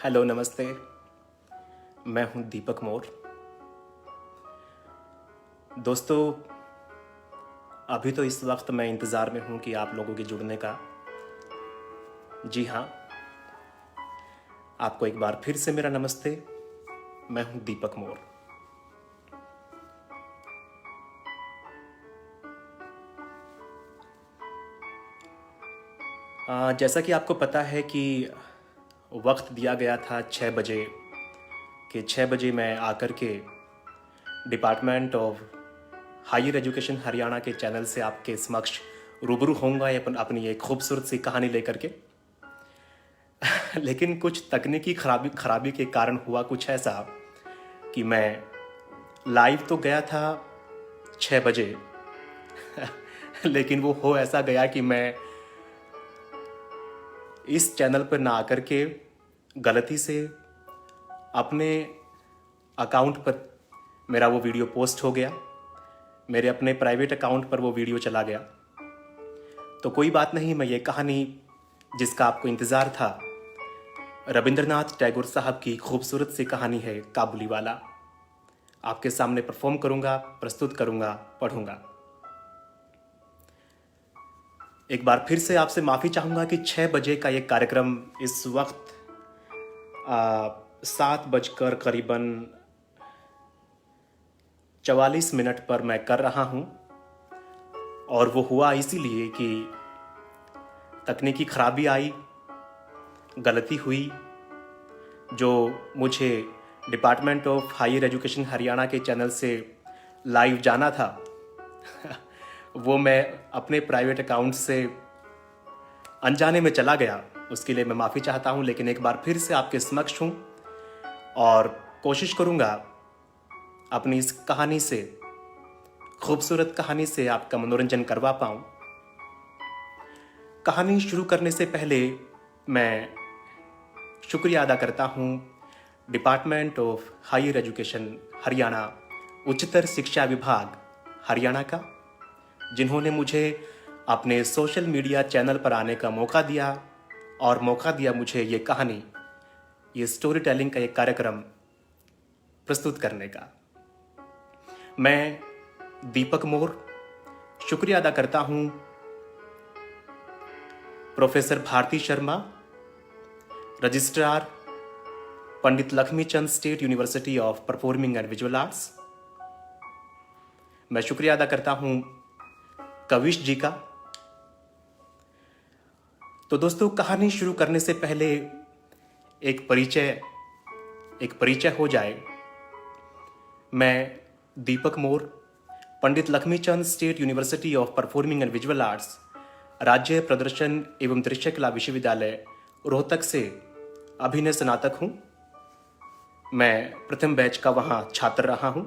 Hello, नमस्ते। मैं हूं दीपक मोर। दोस्तों, अभी तो इस वक्त मैं इंतज़ार में हूं कि आप लोगों के जुड़ने का। जी हाँ, आपको एक बार फिर से मेरा नमस्ते। मैं हूं दीपक मोर। जैसा कि आपको पता है कि वक्त दिया गया था 6 बजे, कि 6 बजे मैं आकर के department of higher education Haryana के चैनल से आपके समक्ष रूबरू होऊंगा अपनी एक खूबसूरत सी कहानी लेकर के। लेकिन कुछ तकनीकी खराबी के कारण हुआ कुछ ऐसा कि मैं लाइव तो गया था 6 बजे लेकिन वो हो ऐसा गया कि मैं इस चैनल पर ना आकर के गलती से अपने अकाउंट पर मेरा वो वीडियो पोस्ट हो गया। मेरे अपने प्राइवेट अकाउंट पर वो वीडियो चला गया। तो कोई बात नहीं, मैं ये कहानी जिसका आपको इंतज़ार था, रविंद्रनाथ टैगोर साहब की खूबसूरत सी कहानी है काबुली वाला, आपके सामने परफॉर्म करूंगा, प्रस्तुत करूंगा, पढ़ूंगा। एक बार फिर से आपसे माफ़ी चाहूँगा कि 6 बजे का ये कार्यक्रम इस वक्त 7 बजकर करीबन 44 मिनट पर मैं कर रहा हूँ। और वो हुआ इसीलिए कि तकनीकी खराबी आई, गलती हुई, जो मुझे department of higher education Haryana के चैनल से लाइव जाना था वो मैं अपने प्राइवेट अकाउंट से अनजाने में चला गया। उसके लिए मैं माफ़ी चाहता हूँ, लेकिन एक बार फिर से आपके समक्ष हूँ और कोशिश करूँगा अपनी इस कहानी से, खूबसूरत कहानी से आपका मनोरंजन करवा पाऊँ। कहानी शुरू करने से पहले मैं शुक्रिया अदा करता हूँ department of higher education Haryana, उच्चतर शिक्षा विभाग हरियाणा का, जिन्होंने मुझे अपने सोशल मीडिया चैनल पर आने का मौका दिया और मौका दिया मुझे ये कहानी, ये स्टोरी टेलिंग का एक कार्यक्रम प्रस्तुत करने का। मैं दीपक मोर शुक्रिया अदा करता हूँ professor Bharti Sharma, registrar Pandit Lakshmichand state university of performing and visual arts. मैं शुक्रिया अदा करता हूं कविश जी का। तो दोस्तों, कहानी शुरू करने से पहले एक परिचय हो जाए। मैं Deepak More, Pandit Lakshmichand state university of performing and visual arts, राज्य प्रदर्शन एवं दृश्य कला विश्वविद्यालय रोहतक से अभिनय स्नातक हूं। मैं प्रथम बैच का वहां छात्र रहा हूं।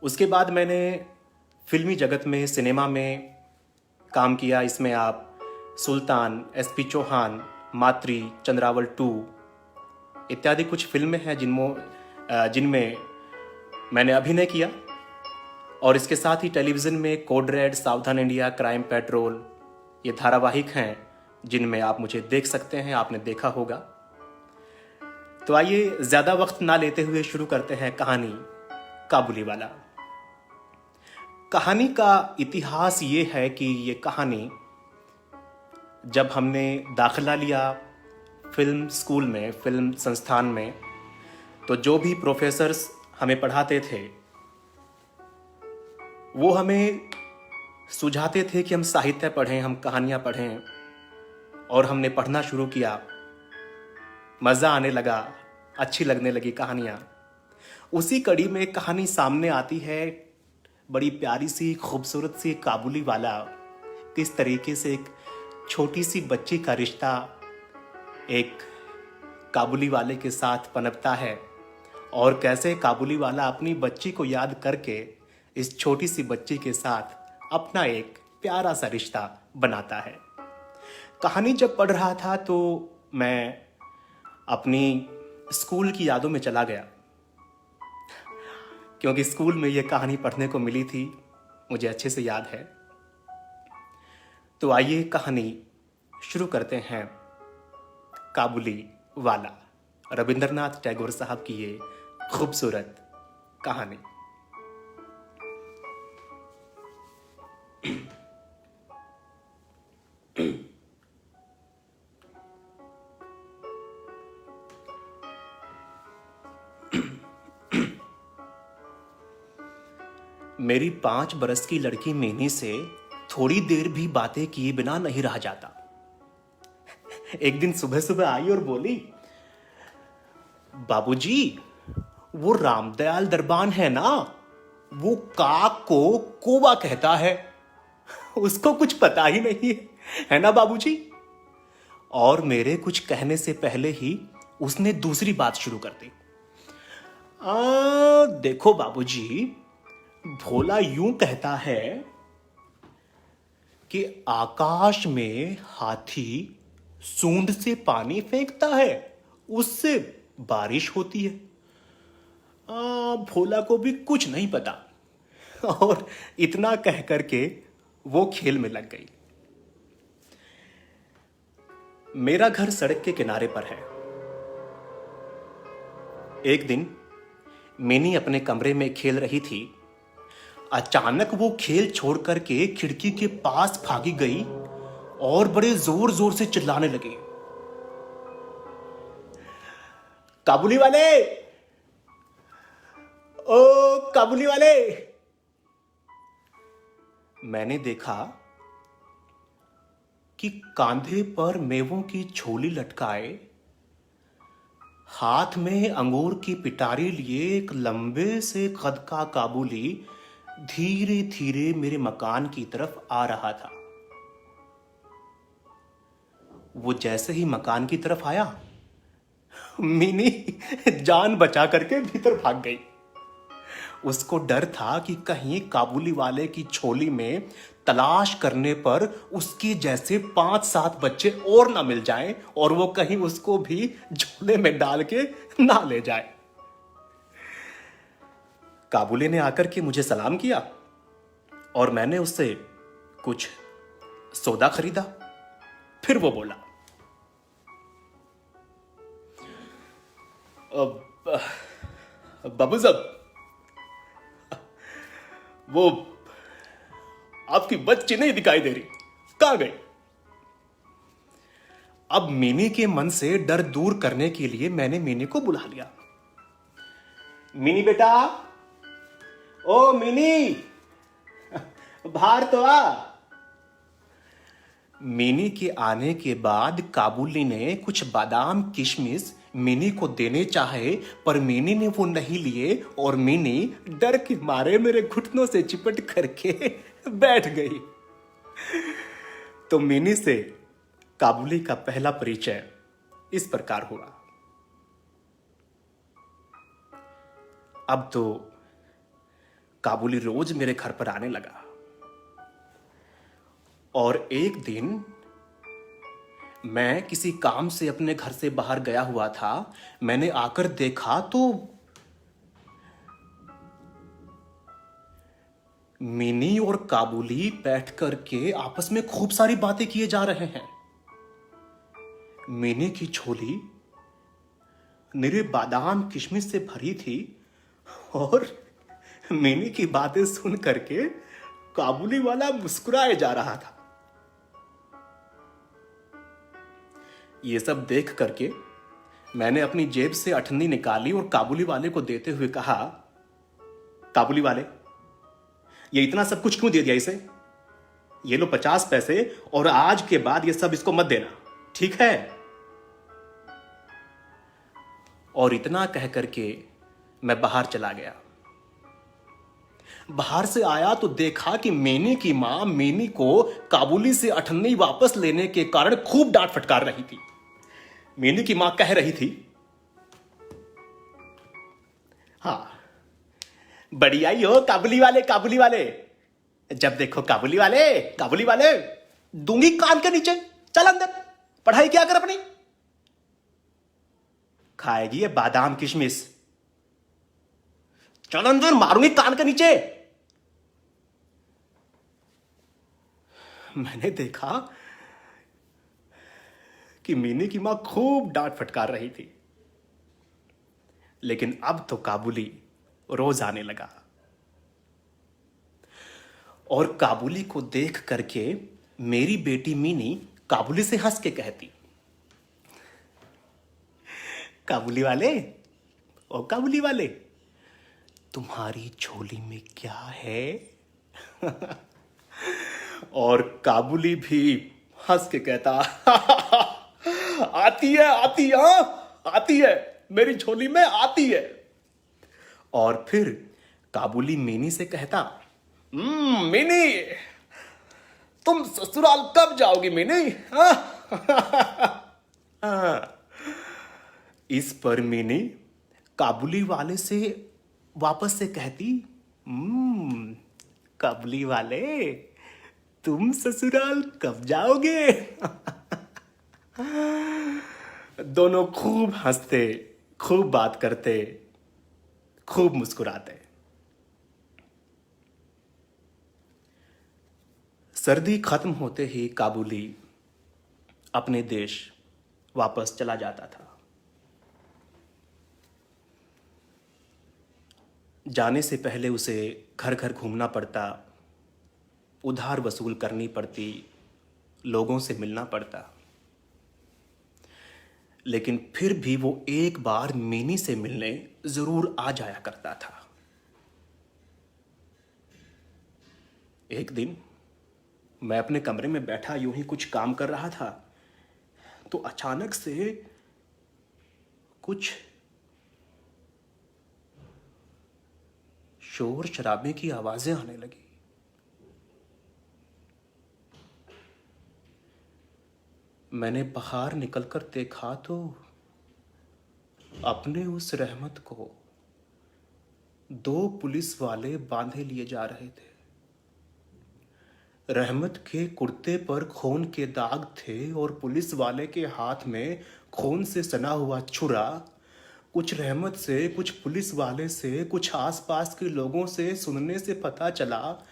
उसके बाद मैंने फिल्मी जगत में, सिनेमा में काम किया। इसमें आप सुल्तान, एसपी चौहान, मातृ, चंद्रावल 2 इत्यादि कुछ फिल्में हैं जिनमें मैंने अभिनय किया। और इसके साथ ही टेलीविज़न में कोड रेड, सावधान इंडिया, क्राइम पेट्रोल, ये धारावाहिक हैं जिनमें आप मुझे देख सकते हैं, आपने देखा होगा। तो आइए ज़्यादा वक्त ना लेते हुए शुरू करते हैं कहानी काबुली वाला। कहानी का इतिहास ये है कि ये कहानी, जब हमने दाखिला लिया फिल्म स्कूल में, फिल्म संस्थान में, तो जो भी प्रोफेसर्स हमें पढ़ाते थे वो हमें सुझाते थे कि हम साहित्य पढ़ें, हम कहानियाँ पढ़ें। और हमने पढ़ना शुरू किया, मज़ा आने लगा, अच्छी लगने लगी कहानियाँ। उसी कड़ी में कहानी सामने आती है, बड़ी प्यारी सी, खूबसूरत सी काबुली वाला। किस तरीके से एक छोटी सी बच्ची का रिश्ता एक काबुली वाले के साथ पनपता है, और कैसे काबुली वाला अपनी बच्ची को याद करके इस छोटी सी बच्ची के साथ अपना एक प्यारा सा रिश्ता बनाता है। कहानी जब पढ़ रहा था तो मैं अपनी स्कूल की यादों में चला गया, क्योंकि स्कूल में यह कहानी पढ़ने को मिली थी, मुझे अच्छे से याद है। तो आइए कहानी शुरू करते हैं काबुली वाला, रविंद्रनाथ टैगोर साहब की ये खूबसूरत कहानी। मेरी 5 बरस की लड़की मीनी से थोड़ी देर भी बातें किए बिना नहीं रहा जाता। एक दिन सुबह सुबह आई और बोली, बाबूजी, वो रामदयाल दरबान है ना, वो काक को कौवा कहता है, उसको कुछ पता ही नहीं है ना बाबूजी। और मेरे कुछ कहने से पहले ही उसने दूसरी बात शुरू कर दी। देखो बाबूजी, भोला यूं कहता है कि आकाश में हाथी सूंड से पानी फेंकता है, उससे बारिश होती है। भोला को भी कुछ नहीं पता। और इतना कह करके वो खेल में लग गई। मेरा घर सड़क के किनारे पर है। एक दिन मिनी अपने कमरे में खेल रही थी। अचानक वो खेल छोड़ करके खिड़की के पास भागी गई और बड़े जोर जोर से चिल्लाने लगी, काबुली वाले, ओ काबुली वाले। मैंने देखा कि कांधे पर मेवों की झोली लटकाए, हाथ में अंगूर की पिटारी लिए एक लंबे से कद का काबुली धीरे धीरे मेरे मकान की तरफ आ रहा था। वो जैसे ही मकान की तरफ आया, मिनी जान बचा करके भीतर भाग गई। उसको डर था कि कहीं काबुली वाले की झोली में तलाश करने पर उसके जैसे 5-7 बच्चे और ना मिल जाएं और वो कहीं उसको भी झोले में डाल के ना ले जाए। काबुली ने आकर के मुझे सलाम किया और मैंने उससे कुछ सौदा खरीदा। फिर वो बोला, बाबू साहब, वो आपकी बच्ची नहीं दिखाई दे रही, कहां गई? अब मिनी के मन से डर दूर करने के लिए मैंने मिनी को बुला लिया। मिनी बेटा, ओ मिनी, बाहर तो आ। मिनी के आने के बाद काबुली ने कुछ बादाम किशमिश मिनी को देने चाहे, पर मिनी ने वो नहीं लिए और मिनी डर के मारे मेरे घुटनों से चिपट करके बैठ गई। तो मिनी से काबुली का पहला परिचय इस प्रकार हुआ। अब तो काबुली रोज मेरे घर पर आने लगा और एक दिन मैं किसी काम से अपने घर से बाहर गया हुआ था। मैंने आकर देखा तो मिनी और काबुली बैठ करके आपस में खूब सारी बातें किए जा रहे हैं। मिनी की झोली निरे बादाम किशमिश से भरी थी और मिनी की बातें सुन करके काबुली वाला मुस्कुराए जा रहा था। ये सब देख करके मैंने अपनी जेब से अठन्नी निकाली और काबुली वाले को देते हुए कहा, काबुली वाले, ये इतना सब कुछ क्यों दे दिया इसे? ये लो 50 पैसे और आज के बाद ये सब इसको मत देना, ठीक है? और इतना कह करके मैं बाहर चला गया। बाहर से आया तो देखा कि मिनी की मां मिनी को काबुली से अठन्नी वापस लेने के कारण खूब डांट फटकार रही थी। मिनी की मां कह रही थी, हाँ बढ़िया ही हो काबुली वाले, काबुली वाले, जब देखो काबुली वाले, काबुली वाले, दूंगी कान के नीचे, चल अंदर पढ़ाई क्या कर अपनी। खाएगी ये बादाम किशमिश, चल अंदर मारूंगी कान के नीचे। मैंने देखा कि मीनी की मां खूब डांट फटकार रही थी। लेकिन अब तो काबुली रोज आने लगा और काबुली को देख करके मेरी बेटी मीनी काबुली से हंस के कहती, काबुली वाले, ओ काबुली वाले, तुम्हारी झोली में क्या है? और काबुली भी हंस के कहता, आती है, मेरी झोली में आती है। और फिर काबुली मीनी से कहता, मीनी, तुम ससुराल कब जाओगी मीनी? इस पर मीनी काबुली वाले से वापस से कहती, काबुली वाले, तुम ससुराल कब जाओगे? दोनों खूब हंसते, खूब बात करते, खूब मुस्कुराते। सर्दी खत्म होते ही काबुली अपने देश वापस चला जाता था। जाने से पहले उसे घर घर घूमना पड़ता, उधार वसूल करनी पड़ती, लोगों से मिलना पड़ता। लेकिन फिर भी वो एक बार मीनी से मिलने जरूर आ जाया करता था। एक दिन मैं अपने कमरे में बैठा यूं ही कुछ काम कर रहा था तो अचानक से कुछ शोर शराबे की आवाजें आने लगी। मैंने बाहर निकलकर देखा तो अपने उस रहमत को 2 पुलिस वाले बांधे लिए जा रहे थे। रहमत के कुर्ते पर खून के दाग थे और पुलिस वाले के हाथ में खून से सना हुआ छुरा। कुछ रहमत से, कुछ पुलिस वाले से, कुछ आसपास के लोगों से सुनने से पता चला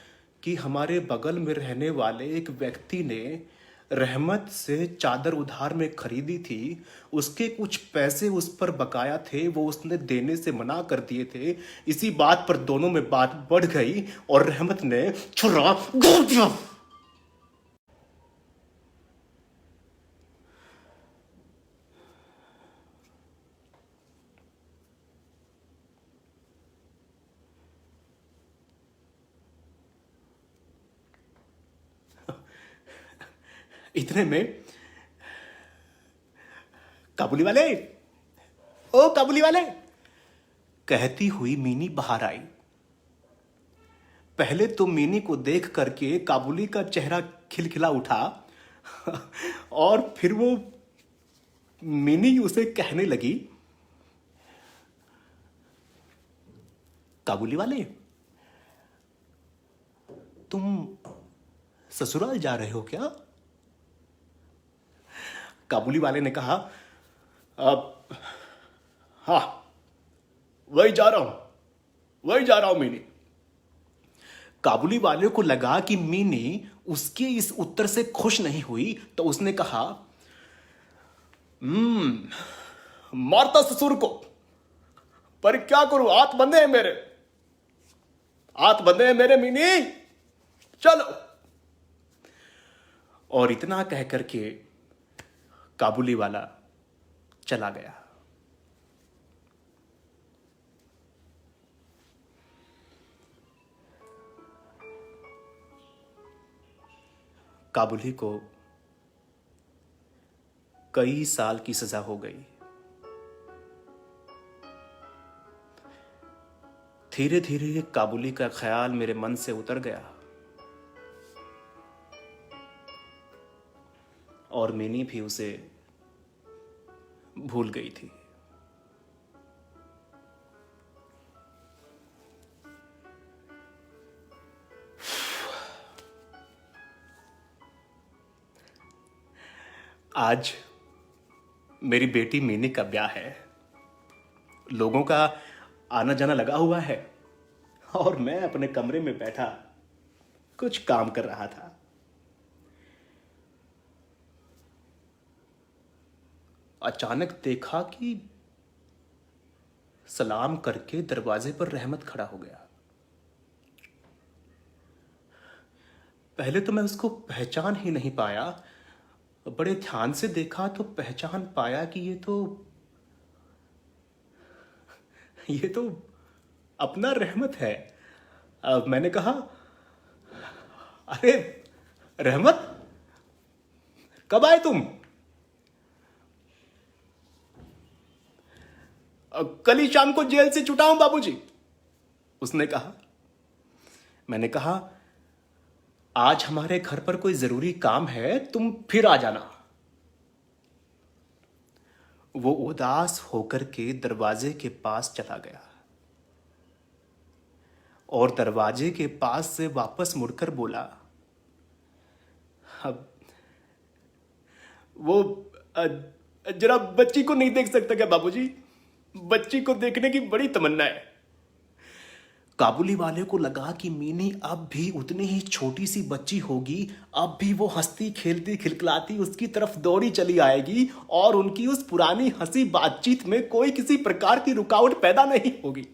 कि हमारे बगल में रहने वाले एक व्यक्ति ने रहमत से चादर उधार में खरीदी थी। उसके कुछ पैसे उस पर बकाया थे, वो उसने देने से मना कर दिए थे। इसी बात पर दोनों में बात बढ़ गई और रहमत ने छुरा घोंप दिया। इतने में काबुली वाले, ओ काबुली वाले, कहती हुई मीनी बाहर आई। पहले तो मीनी को देख करके काबुली का चेहरा खिलखिला उठा और फिर वो मीनी उसे कहने लगी, काबुली वाले, तुम ससुराल जा रहे हो क्या? काबुली वाले ने कहा, अब हाँ, वही जा रहा हूं मीनी। काबुली वाले को लगा कि मीनी उसके इस उत्तर से खुश नहीं हुई तो उसने कहा, मारता ससुर को, पर क्या करूं, हाथ बंधे हैं मेरे मीनी, चलो। और इतना कह करके काबुली वाला चला गया। काबुली को कई साल की सजा हो गई। धीरे धीरे काबुली का ख्याल मेरे मन से उतर गया और मीनी भी उसे भूल गई थी। आज मेरी बेटी मीनी का ब्याह है। लोगों का आना जाना लगा हुआ है और मैं अपने कमरे में बैठा कुछ काम कर रहा था। अचानक देखा कि सलाम करके दरवाजे पर रहमत खड़ा हो गया। पहले तो मैं उसको पहचान ही नहीं पाया। बड़े ध्यान से देखा तो पहचान पाया कि ये तो अपना रहमत है। अब मैंने कहा, अरे रहमत, कब आए तुम? कल ही शाम को जेल से छुटा हूं बाबूजी, उसने कहा। मैंने कहा, आज हमारे घर पर कोई जरूरी काम है, तुम फिर आ जाना। वो उदास होकर के दरवाजे के पास चला गया और दरवाजे के पास से वापस मुड़कर बोला, अब वो जरा बच्ची को नहीं देख सकता क्या बाबूजी? बच्ची को देखने की बड़ी तमन्ना है। काबुली वाले को लगा कि मीनी अब भी उतनी ही छोटी सी बच्ची होगी, अब भी वो हंसती खेलती खिलखिलाती उसकी तरफ दौड़ी चली आएगी और उनकी उस पुरानी हंसी बातचीत में कोई किसी प्रकार की रुकावट पैदा नहीं होगी।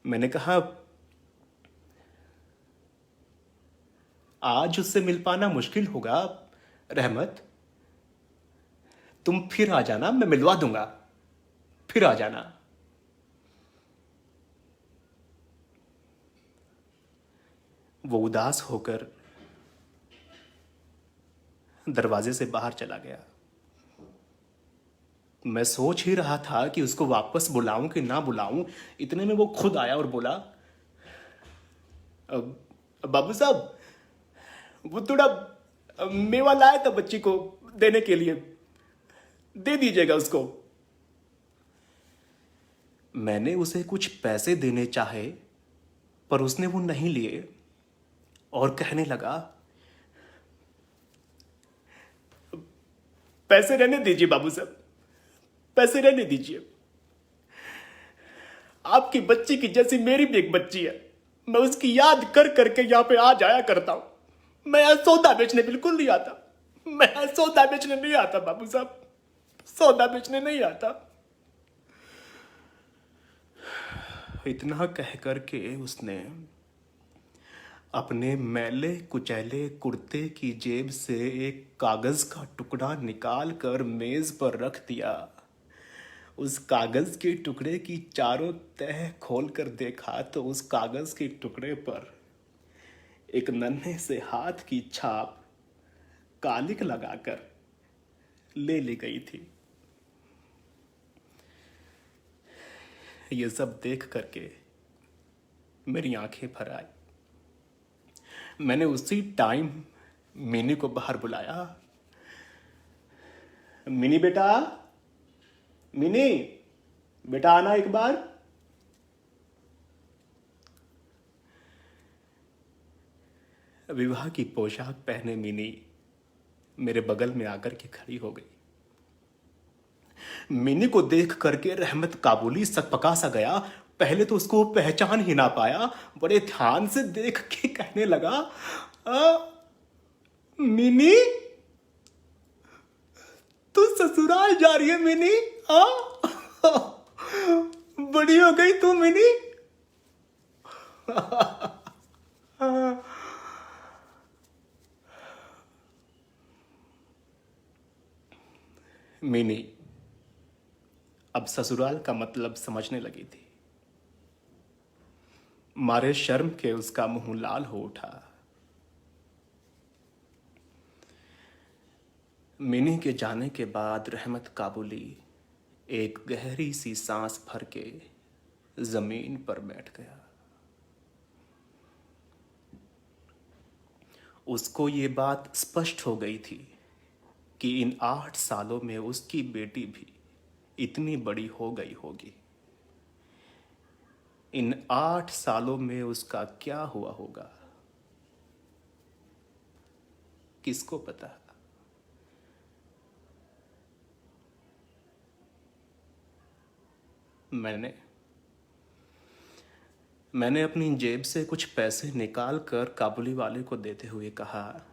मैंने कहा, आज उससे मिल पाना मुश्किल होगा रहमत, तुम फिर आ जाना, मैं मिलवा दूंगा, फिर आ जाना। वो उदास होकर दरवाजे से बाहर चला गया। मैं सोच ही रहा था कि उसको वापस बुलाऊं कि ना बुलाऊं, इतने में वो खुद आया और बोला, बाबू साहब, वो थोड़ा मेवा लाया था बच्ची को देने के लिए, दे दीजिएगा उसको। मैंने उसे कुछ पैसे देने चाहे पर उसने वो नहीं लिए और कहने लगा, पैसे रहने दीजिए बाबू साहब, पैसे रहने दीजिए। आपकी बच्ची की जैसी मेरी भी एक बच्ची है, मैं उसकी याद कर करके यहां पे आ जाया करता हूं। मैं सौदा बेचने बिल्कुल नहीं आता, मैं सौदा बेचने नहीं आता बाबू साहब, सौदा बेचने नहीं आता। इतना कह करके उसने अपने मैले कुचैले कुर्ते की जेब से एक कागज का टुकड़ा निकाल कर मेज पर रख दिया। उस कागज के टुकड़े की चारों तह खोलकर देखा तो उस कागज के टुकड़े पर एक नन्हे से हाथ की छाप कालिक लगाकर ले ली गई थी। ये सब देख करके मेरी आंखें भर आई। मैंने उसी टाइम मिनी को बाहर बुलाया। मिनी बेटा, मिनी बेटा, आना एक बार। विवाह की पोशाक पहने मिनी मेरे बगल में आकर के खड़ी हो गई। मिनी को देख करके रहमत काबुली सकपका सा गया। पहले तो उसको पहचान ही ना पाया, बड़े ध्यान से देख के कहने लगा, मिनी, तू ससुराल जा रही है मिनी? बड़ी हो गई तू मिनी। मिनी अब ससुराल का मतलब समझने लगी थी। मारे शर्म के उसका मुंह लाल हो उठा। मिनी के जाने के बाद रहमत काबुली एक गहरी सी सांस भर के जमीन पर बैठ गया। उसको ये बात स्पष्ट हो गई थी कि इन 8 सालों में उसकी बेटी भी इतनी बड़ी हो गई होगी। इन 8 सालों में उसका क्या हुआ होगा, किसको पता। मैंने अपनी जेब से कुछ पैसे निकाल कर काबुली वाले को देते हुए कहा,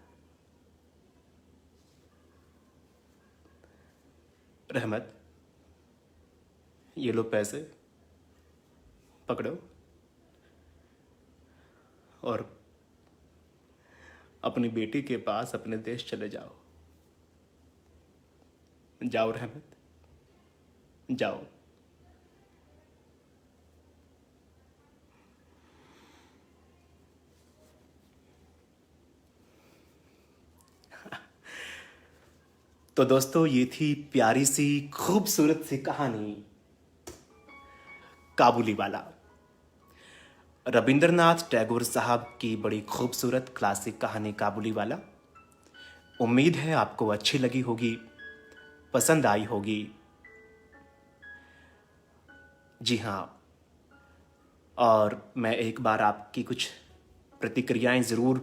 रहमत, ये लो पैसे, पकड़ो और अपनी बेटी के पास अपने देश चले जाओ। जाओ रहमत, जाओ। तो दोस्तों, ये थी प्यारी सी खूबसूरत सी कहानी काबुली वाला। रविंद्रनाथ टैगोर साहब की बड़ी खूबसूरत क्लासिक कहानी काबुली वाला। उम्मीद है आपको अच्छी लगी होगी, पसंद आई होगी। जी हाँ, और मैं एक बार आपकी कुछ प्रतिक्रियाएं ज़रूर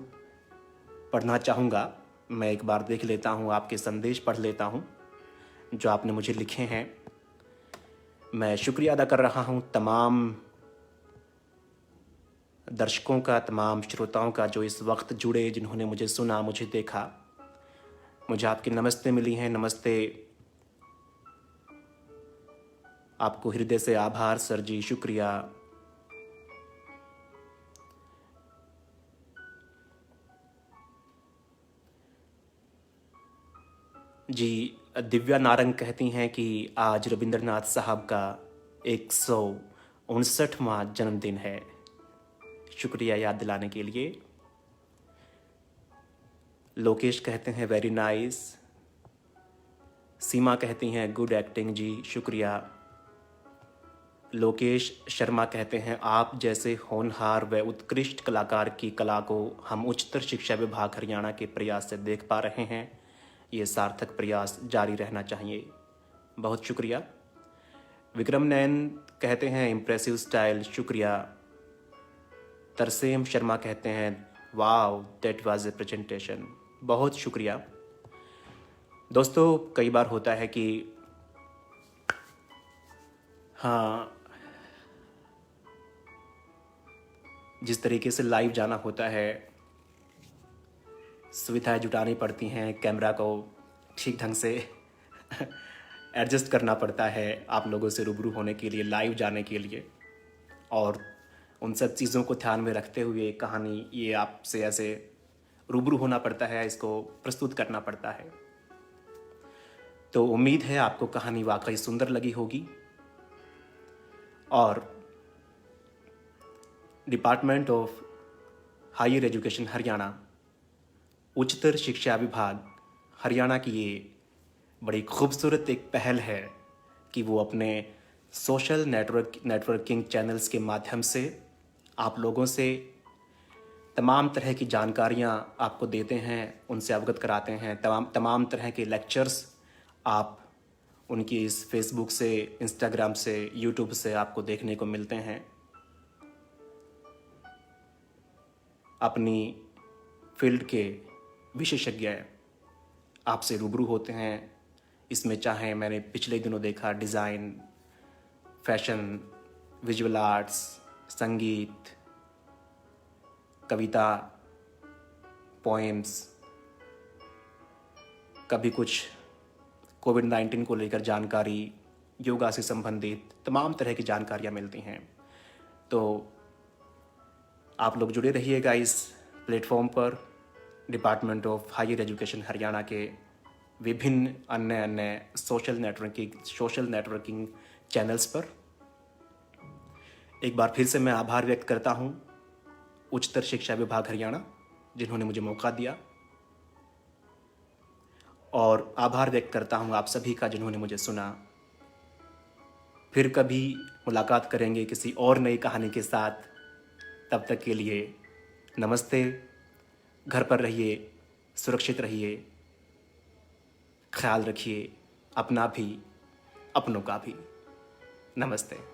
पढ़ना चाहूँगा। मैं एक बार देख लेता हूँ, आपके संदेश पढ़ लेता हूँ जो आपने मुझे लिखे हैं। मैं शुक्रिया अदा कर रहा हूँ तमाम दर्शकों का, तमाम श्रोताओं का जो इस वक्त जुड़े, जिन्होंने मुझे सुना, मुझे देखा। मुझे आपकी नमस्ते मिली हैं। नमस्ते, आपको हृदय से आभार सर जी, शुक्रिया। जी, दिव्या नारंग कहती हैं कि आज रविंद्रनाथ साहब का 159वां जन्मदिन है। शुक्रिया याद दिलाने के लिए। लोकेश कहते हैं वेरी नाइस। सीमा कहती हैं गुड एक्टिंग जी, शुक्रिया। लोकेश शर्मा कहते हैं आप जैसे होनहार व उत्कृष्ट कलाकार की कला को हम उच्चतर शिक्षा विभाग हरियाणा के प्रयास से देख पा रहे हैं। ये सार्थक प्रयास जारी रहना चाहिए। बहुत शुक्रिया। विक्रम नैन कहते हैं इम्प्रेसिव स्टाइल, शुक्रिया। तरसेम शर्मा कहते हैं wow that was a presentation, बहुत शुक्रिया। दोस्तों, कई बार होता है कि हाँ, जिस तरीके से लाइव जाना होता है, सुविधाएं जुटानी पड़ती हैं, कैमरा को ठीक ढंग से एडजस्ट करना पड़ता है आप लोगों से रूबरू होने के लिए, लाइव जाने के लिए। और उन सब चीज़ों को ध्यान में रखते हुए कहानी ये आपसे ऐसे रूबरू होना पड़ता है, इसको प्रस्तुत करना पड़ता है। तो उम्मीद है आपको कहानी वाकई सुंदर लगी होगी। और department of higher education Haryana, उच्चतर शिक्षा विभाग हरियाणा की ये बड़ी खूबसूरत एक पहल है कि वो अपने सोशल नेटवर्किंग चैनल्स के माध्यम से आप लोगों से तमाम तरह की जानकारियाँ आपको देते हैं, उनसे अवगत कराते हैं। तमाम तरह के लेक्चर्स आप उनकी इस फेसबुक से, इंस्टाग्राम से, यूट्यूब से आपको देखने को मिलते हैं। अपनी फील्ड के विशेषज्ञ आपसे रूबरू होते हैं। इसमें चाहे मैंने पिछले दिनों देखा डिज़ाइन, फैशन, विजुअल आर्ट्स, संगीत, कविता, पोएम्स, कभी कुछ कोविड-19 को लेकर जानकारी, योगा से संबंधित तमाम तरह की जानकारियाँ मिलती हैं। तो आप लोग जुड़े रहिएगा इस प्लेटफॉर्म पर, department of higher education Haryana के विभिन्न अन्य सोशल नेटवर्किंग चैनल्स पर। एक बार फिर से मैं आभार व्यक्त करता हूँ उच्चतर शिक्षा विभाग हरियाणा, जिन्होंने मुझे मौका दिया, और आभार व्यक्त करता हूँ आप सभी का जिन्होंने मुझे सुना। फिर कभी मुलाकात करेंगे किसी और नई कहानी के साथ। तब तक के लिए नमस्ते। घर पर रहिए, सुरक्षित रहिए, ख्याल रखिए अपना भी, अपनों का भी। नमस्ते।